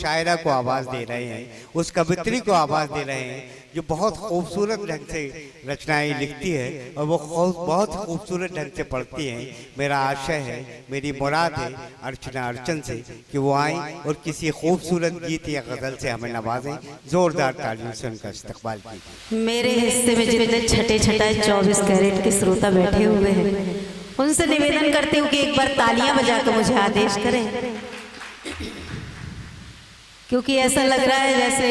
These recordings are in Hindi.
शायरा को आवाज़ दे रहे हैं, उस कवित्री को आवाज़ दे रहे हैं जो बहुत खूबसूरत ढंग से रचनाएं लिखती है और वो बहुत खूबसूरत ढंग से पढ़ती हैं। मेरा आशय है, मेरी मुराद है अर्चना अर्चन से कि वो आएँ और किसी खूबसूरत गीत या गज़ल से हमें नवाजें। ज़ोरदार तालियों से उनका इस्तकबाल कीजिए। मेरे हिस्से में जितने छठे छठा 24 कैरेट के श्रोता बैठे हुए हैं, उनसे निवेदन करती हूँ कि एक बार तालियां बजाकर मुझे आदेश करें, क्योंकि ऐसा लग रहा है जैसे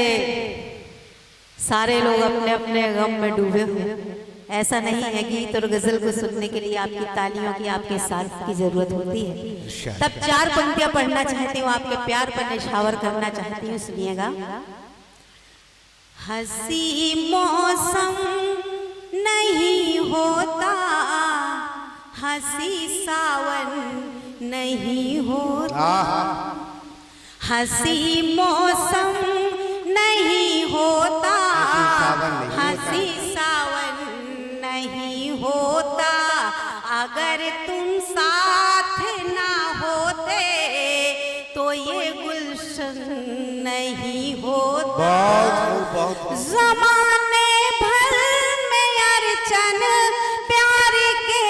सारे लोग अपने अपने गम में डूबे हुए। ऐसा नहीं है, गीत और गजल को सुनने के लिए आपकी तालियों की, आपके साथ की जरूरत होती है। तब 4 पंक्तियां पढ़ना चाहती हूँ, आपके प्यार पर निछावर करना चाहती हूँ, सुनिएगा। हंसी मौसम नहीं होता, हंसी सावन नहीं होता, हंसी मौसम नहीं होता, हंसी सावन नहीं होता, अगर तुम साथ ना होते तो ये गुलशन नहीं होता। ज़माने भर में अर्चन प्यार के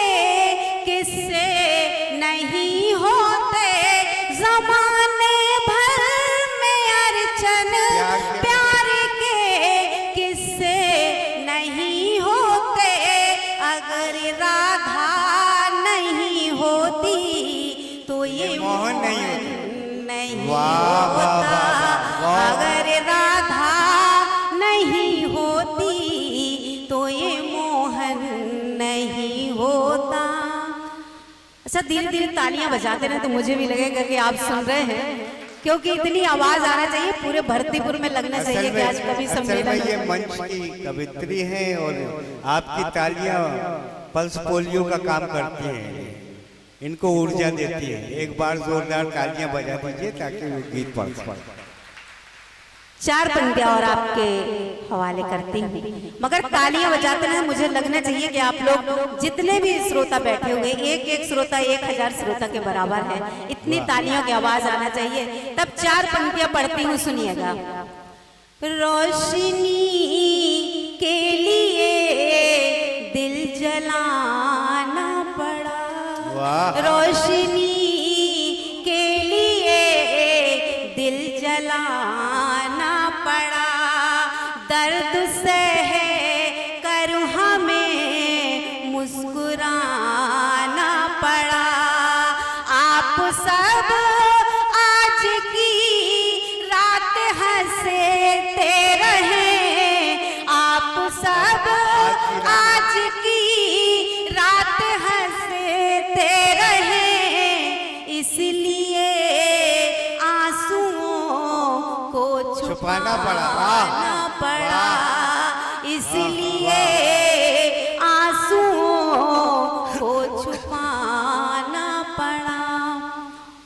किस्से नहीं होते, ज़माने भर में अर्चन प्यार के किस्से नहीं होते, अगर राधा नहीं होती तो ये मोहन नहीं होता, अगर राधा नहीं होती तो ये मोहन नहीं होता। अच्छा, धीरे धीरे तालियां बजाते रहे तो मुझे भी लगेगा कि आप सुन रहे हैं, क्योंकि इतनी आवाज आना चाहिए, पूरे भरतीपुर में लगना चाहिए कि आज कवि सम्मेलन। ये मंच की कवित्री है और आपकी तालियां पल्स पोलियो का काम करती हैं, इनको ऊर्जा देती है। एक बार जोरदार तालियां बजा दीजिए ताकि वो गीत पढ़ सके। 4 पंक्तियां और आपके हवाले करती हूँ, मगर तालियां बजाते हैं मुझे लगना चाहिए कि आप लोग जितने भी श्रोता बैठे हुए, एक श्रोता 1000 श्रोता के बराबर है, इतनी तालियों की आवाज आना चाहिए। तब 4 पंक्तियां पढ़ती हूँ, सुनिएगा। रोशनी के लिए दिल जलाना पड़ा, रोशनी के लिए दिल जलाना पड़ा, दर्द सह कर हमें मुस्कुराना पड़ा, आप सब आज की रात हंसते रहे, आप सब आज की रात हंसते रहे, इसलिए आंसुओं को छुपाना पड़ा, इसलिए आंसुओं को छुपाना पड़ा।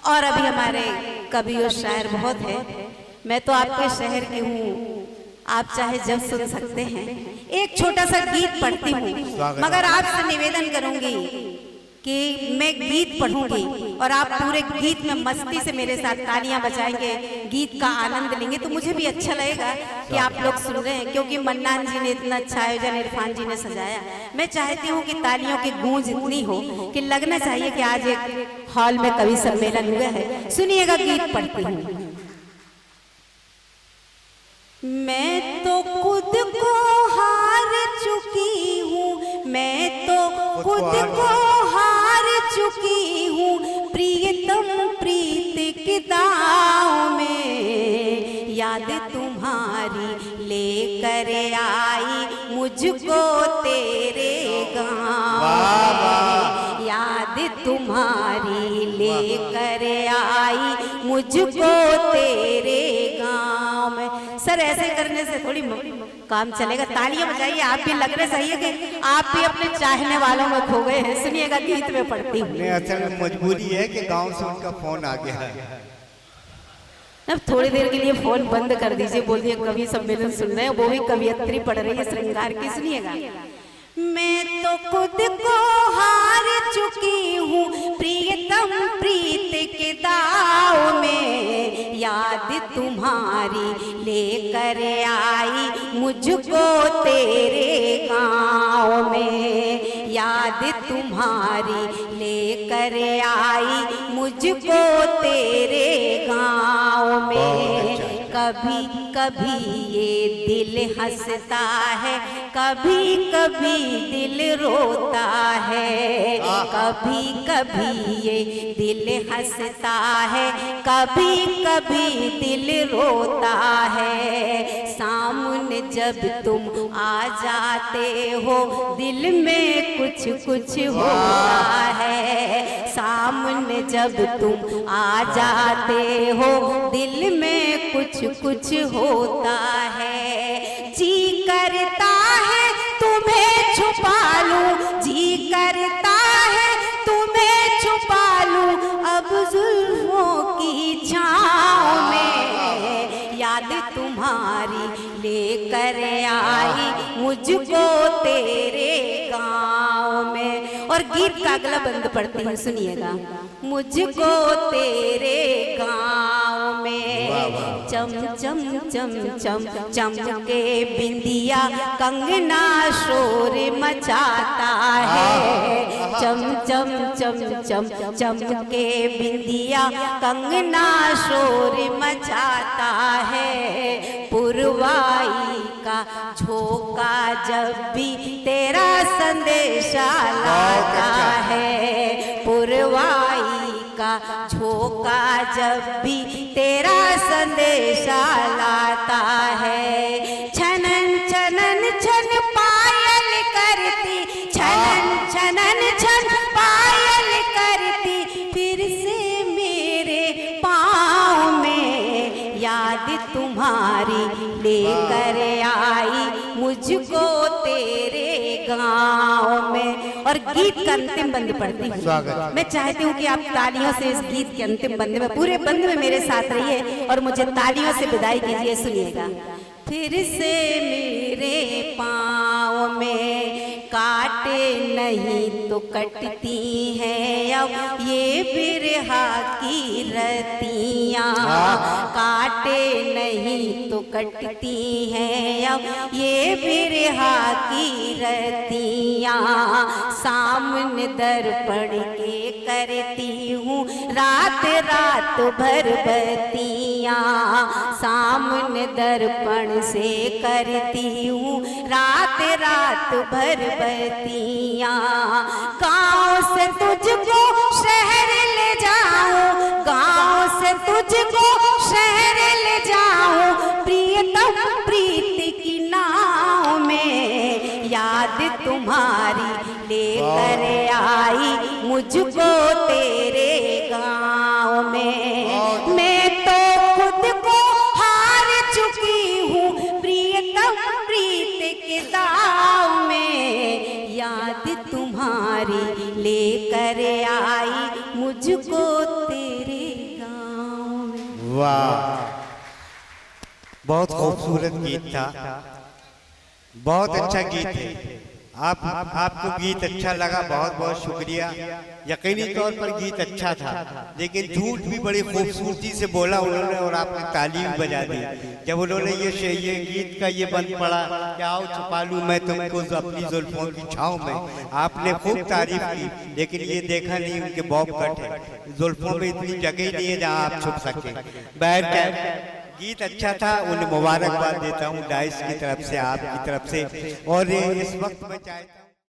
और अभी हमारे कवि और शायर बहुत है, मैं तो आपके शहर की हूँ, आप चाहे जब सुन सकते हैं। एक छोटा सा गीत पढ़ती हूँ, मगर आपसे निवेदन करूंगी कि मैं गीत पढ़ूंगी और आप पूरे गीत में मस्ती से मेरे साथ तालियां बजाएंगे, गीत का आनंद लेंगे, तो मुझे भी अच्छा लगेगा कि आप लोग सुन रहे हैं, क्योंकि मन्नान जी ने इतना अच्छा आयोजन इरफान जी ने सजाया। मैं चाहती हूँ कि तालियों की गूंज इतनी हो कि लगना चाहिए कि आज एक हॉल में कवि सम्मेलन हुआ है। सुनिएगा, गीत पढ़ती हूँ। मैं तो खुद को हार चुकी हूँ, मैं तो खुद को हार चुकी हूँ, प्रियतम प्रीत के दाव में याद तुम्हारी लेकर आई मुझको तेरे गाँव, याद तुम्हारी लेकर आई मुझको तेरे गाँव में। सर, ऐसे करने से थोड़ी काम चलेगा, तालियां बजाइए, आप भी लगना चाहिए कि आप भी अपने चाहने वालों में खो गए हैं। सुनिएगा, गीत में पढ़ती हूँ। असल में मजबूरी है कि गांव से उनका फोन आ गया है। अब थोड़ी देर के लिए फोन बंद कर दीजिए, बोलिए कवि सम्मेलन सुन रहे हैं, वो भी कवियत्री पढ़ रही है श्रृंगार की। सुनिएगा। मैं तो खुद को हार चुकी हूँ, प्रियतम प्रीत के दाव में याद तुम्हारी मुझको तेरे गाँव में, याद तुम्हारी लेकर आई मुझको तेरे गाँव में। कभी कभी ये दिल हंसता है, कभी कभी दिल रोता है, कभी कभी ये दिल हंसता है, कभी कभी दिल रोता है। सामने जब तुम आ जाते हो दिल में कुछ कुछ होता है, सामने जब तुम आ जाते हो दिल में कुछ कुछ होता है। जी करता है तुम्हें छुपा लूं, जी करता है तुम्हें छुपा लूं अब जुल्फों की छाँव में, याद तुम्हारी लेकर आई मुझको तेरे गाँव में। और गीत का अगला बंद पढ़ती हूँ, सुनिएगा। मुझको तेरे गाँव में चम चम चम चम चम के बिंदिया कंगना शोर मचाता है, चम चम चम चम चम के बिंदिया कंगना शोर मचाता है। पुरवाई का झोंका जब भी तेरा संदेशा लाता है, पुरवाई का झोंका जब भी तेरा संदेशा लाता है। छनन छनन छन पायल करती, छनन छनन छन पायल करती फिर से मेरे पाँव में, याद तुम्हारी लेकर आई मुझको तेरे गाँव में। और गीत का अंतिम बंद पढ़ती हूँ। मैं चाहती हूँ कि आप तालियों से इस गीत के अंतिम बंद में, पूरे बंद में मेरे साथ रहिए और मुझे तालियों से विदाई कीजिए। सुनिएगा। फिर से मेरे पाँव में काटे नहीं तो कटती हैं अब ये बिरहा की रतियाँ, काटे नहीं तो कटती हैं अब ये बिरहा की रतियाँ। सामने दर्पण के करती हूँ रात रात भर बतियाँ, सामने दर्पण से करती हूँ रात रात भर बतियाँ। गाँव से तुझको शहर ले जाऊं, गाँव से तुझको शहर ले जाऊं प्रियतम प्रीत की नाव में, याद तुम्हारी लेकर आई मुझको तेरे गाँव में। मैं तो खुद को हार चुकी हूँ प्रियतम प्रीत के दाव में, याद तुम्हारी लेकर आई मुझको तेरे गाँव में। वाह, बहुत खूबसूरत गीत था, बहुत अच्छा गीत है। आपको गीत अच्छा लगा, बहुत बहुत शुक्रिया। यकीनी तौर पर गीत अच्छा था, लेकिन झूठ भी बड़ी खूबसूरती से बोला उन्होंने और आपने ताली भी बजा दी। जब उन्होंने ये गीत का ये बंद पड़ा कि आओ छुपा लूं मैं तुमको अपनी जुल्फों की छाँव में, आपने खूब तारीफ की, लेकिन ये देखा नहीं उनके बॉब कट है, जुल्फों में इतनी जगह नहीं है जहाँ आप छुप सकें। बैठ गीत अच्छा था, उन्हें मुबारकबाद देता हूँ डाइस की तरफ से, आपकी तरफ से। और इस वक्त मैं चाहता हूँ